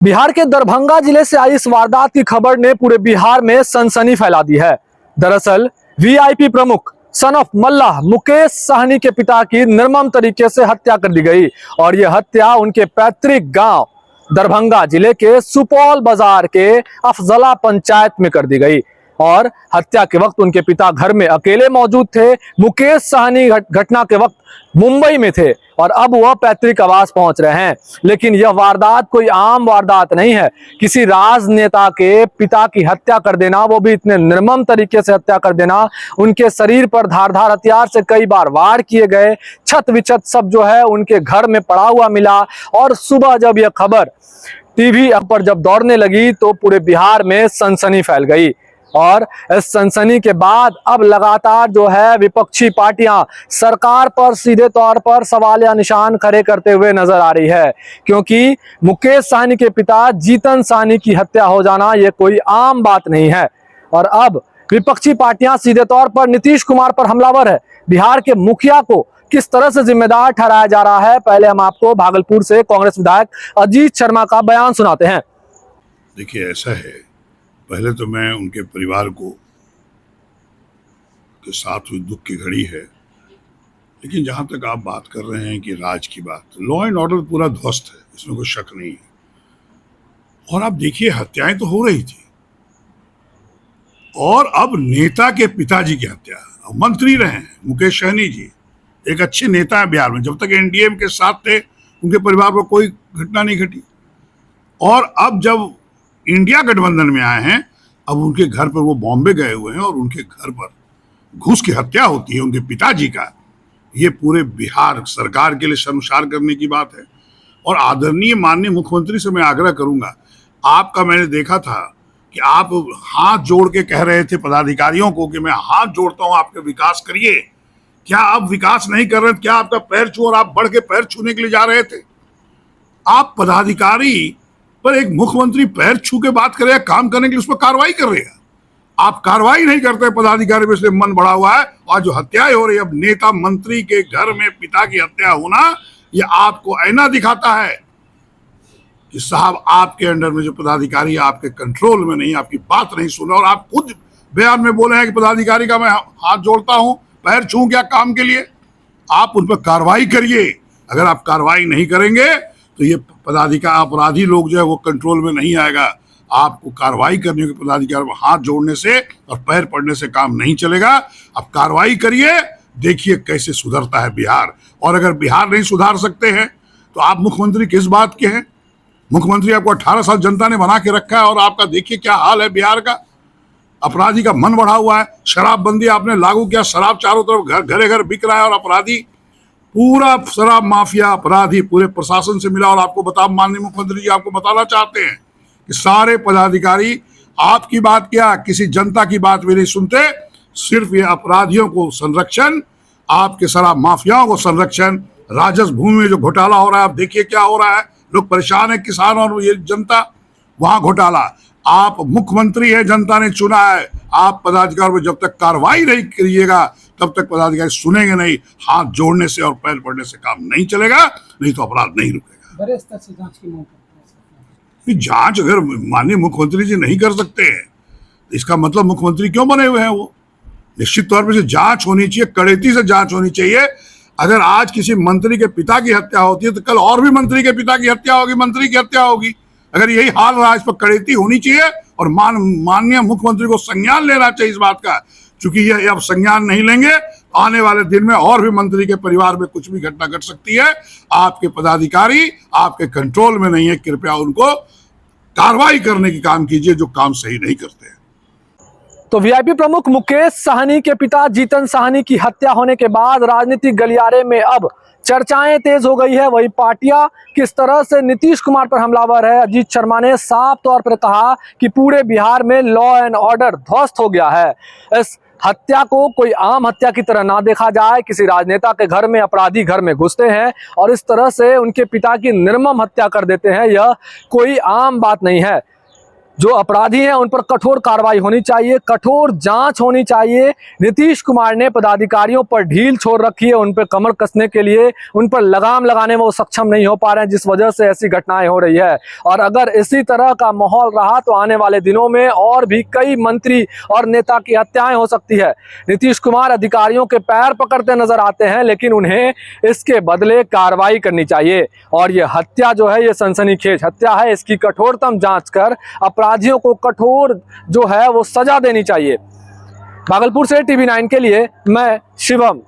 बिहार के दरभंगा जिले से आई इस वारदात की खबर ने पूरे बिहार में सनसनी फैला दी है। दरअसल वीआईपी प्रमुख सन ऑफ मल्लाह मुकेश साहनी के पिता की निर्मम तरीके से हत्या कर दी गई और यह हत्या उनके पैतृक गांव दरभंगा जिले के सुपौल बाजार के अफजला पंचायत में कर दी गई और हत्या के वक्त उनके पिता घर में अकेले मौजूद थे। मुकेश साहनी घटना के वक्त मुंबई में थे और अब वह पैतृक आवास पहुंच रहे हैं। लेकिन यह वारदात कोई आम वारदात नहीं है। किसी राजनेता के पिता की हत्या कर देना, वो भी इतने निर्मम तरीके से हत्या कर देना। उनके शरीर पर धारदार हथियार से कई बार वार किए गए, छत विछत सब जो है उनके घर में पड़ा हुआ मिला। और सुबह जब यह खबर टीवी पर जब दौड़ने लगी तो पूरे बिहार में सनसनी फैल गई और इस सनसनी के बाद अब लगातार जो है विपक्षी पार्टियां सरकार पर सीधे तौर पर सवाल या निशान खड़े करते हुए नजर आ रही है, क्योंकि मुकेश साहनी के पिता जीतन साहनी की हत्या हो जाना यह कोई आम बात नहीं है। और अब विपक्षी पार्टियां सीधे तौर पर नीतीश कुमार पर हमलावर है। बिहार के मुखिया को किस तरह से जिम्मेदार ठहराया जा रहा है, पहले हम आपको भागलपुर से कांग्रेस विधायक अजीत शर्मा का बयान सुनाते हैं। देखिए, ऐसा है, पहले तो मैं उनके परिवार को के साथ हुई दुख की घड़ी है, लेकिन जहां तक आप बात कर रहे हैं कि राज की बात, लॉ एंड ऑर्डर पूरा ध्वस्त है, इसमें कोई शक नहीं है। और आप देखिए, हत्याएं तो हो रही थी और अब नेता के पिताजी की हत्या, मंत्री रहे हैं मुकेश सहनी जी, एक अच्छे नेता है बिहार में। जब तक एनडीए के साथ थे उनके परिवार पर कोई घटना नहीं घटी, और अब जब इंडिया गठबंधन में आए हैं, अब उनके घर पर वो बॉम्बे गए हुए हैं और उनके घर पर घुस की हत्या होती है उनके पिताजी का। ये पूरे बिहार सरकार के लिए शर्मसार करने की बात है। और आदरणीय माननीय मुख्यमंत्री से मैं आग्रह करूंगा, आपका मैंने देखा था कि आप हाथ जोड़ के कह रहे थे पदाधिकारियों को कि मैं हाथ जोड़ता हूं, आपके विकास करिए। क्या आप विकास नहीं कर रहे थे? क्या आपका पैर छू और आप बढ़ के पैर छूने के लिए जा रहे थे? आप पदाधिकारी पर एक मुख्यमंत्री पैर छू के बात करेगा, काम करने के लिए उस पर कार्रवाई कर रहे हैं। आप कार्रवाई नहीं करते पदाधिकारी पे, इसलिए मन बढ़ा हुआ है। आज जो हत्याएं हो रही है, अब नेता मंत्री के घर में पिता की हत्या होना, यह आपको ऐना दिखाता है कि साहब आपके अंडर में जो पदाधिकारी आपके कंट्रोल में नहीं, आपकी बात नहीं सुन रहा। और आप खुद बयान में बोले हैं कि पदाधिकारी का मैं हाथ जोड़ता हूं, पैर छू क्या काम के लिए? आप उन पर कार्रवाई करिए। अगर आप कार्रवाई नहीं करेंगे तो ये पदाधिकारी अपराधी लोग जो है वो कंट्रोल में नहीं आएगा। आपको कार्रवाई करने के पदाधिकारी को हाथ जोड़ने से और पैर पड़ने से काम नहीं चलेगा। आप कार्रवाई करिए, देखिए कैसे सुधरता है बिहार। और अगर बिहार नहीं सुधार सकते हैं तो आप मुख्यमंत्री किस बात के हैं? मुख्यमंत्री आपको 18 साल जनता ने बना के रखा है और आपका देखिए क्या हाल है बिहार का। अपराधी का मन बढ़ा हुआ है। शराबबंदी आपने लागू किया, शराब चारों तरफ घरे घर बिक रहा है और अपराधी, पूरा शराब माफिया अपराधी पूरे प्रशासन से मिला। और आपको बता, माननीय मुख्यमंत्री जी आपको बताना चाहते हैं कि सारे पदाधिकारी आपकी बात क्या, किसी जनता की बात भी नहीं सुनते। सिर्फ ये अपराधियों को संरक्षण, आपके शराब माफियाओं को संरक्षण, राजस्व भूमि में जो घोटाला हो रहा है, आप देखिए क्या हो रहा है। लोग परेशान है, किसान और ये जनता, वहां घोटाला। आप मुख्यमंत्री है, जनता ने चुना है। आप पदाधिकारियों पर जब तक कार्रवाई नहीं करिएगा तब तक पदाधिकारी सुनेंगे नहीं। हाथ जोड़ने से और पैर पड़ने से काम नहीं चलेगा, नहीं तो अपराध नहीं रुकेगा। बड़े स्तर से जांच की मांग करते हैं। जांच अगर माननीय मुख्यमंत्री जी नहीं कर सकते हैं, इसका मतलब मुख्यमंत्री क्यों बने हुए हैं? वो निश्चित तौर पर जांच होनी चाहिए, कड़ेती से जांच होनी चाहिए। अगर आज किसी मंत्री के पिता की हत्या होती है तो कल और भी मंत्री के पिता की हत्या होगी, मंत्री की हत्या होगी। अगर यही हाल रहा, इस पर कड़ेती होनी चाहिए और माननीय मुख्यमंत्री को संज्ञान लेना चाहिए इस बात का। चूंकि ये अब संज्ञान नहीं लेंगे, आने वाले दिन में और भी मंत्री के परिवार में कुछ भी घटना घट सकती है। आपके पदाधिकारी आपके कंट्रोल में नहीं है, कृपया उनको कार्रवाई करने की काम कीजिए जो काम सही नहीं करते हैं। तो वीआईपी प्रमुख मुकेश साहनी के पिता जीतन साहनी की हत्या होने के बाद राजनीतिक गलियारे में अब चर्चाएं तेज हो गई है। वही पार्टियां किस तरह से नीतीश कुमार पर हमलावर है। अजीत शर्मा ने साफ तौर पर कहा कि पूरे बिहार में लॉ एंड ऑर्डर ध्वस्त हो गया है। इस हत्या को कोई आम हत्या की तरह ना देखा जाए। किसी राजनेता के घर में अपराधी घर में घुसते हैं और इस तरह से उनके पिता की निर्मम हत्या कर देते हैं, यह कोई आम बात नहीं है। जो अपराधी हैं उन पर कठोर कार्रवाई होनी चाहिए, कठोर जांच होनी चाहिए। नीतीश कुमार ने पदाधिकारियों पर ढील छोड़ रखी है, उन पर कमर कसने के लिए, उन पर लगाम लगाने में वो सक्षम नहीं हो पा रहे हैं, जिस वजह से ऐसी घटनाएं हो रही है। और अगर इसी तरह का माहौल रहा तो आने वाले दिनों में और भी कई मंत्री और नेता की हत्याएं हो सकती है। नीतीश कुमार अधिकारियों के पैर पकड़ते नजर आते हैं, लेकिन उन्हें इसके बदले कार्रवाई करनी चाहिए। और ये हत्या जो है, ये सनसनीखेज हत्या है, इसकी कठोरतम जांच कर अपराधियों को कठोर जो है वो सजा देनी चाहिए। भागलपुर से TV9 के लिए मैं शिवम।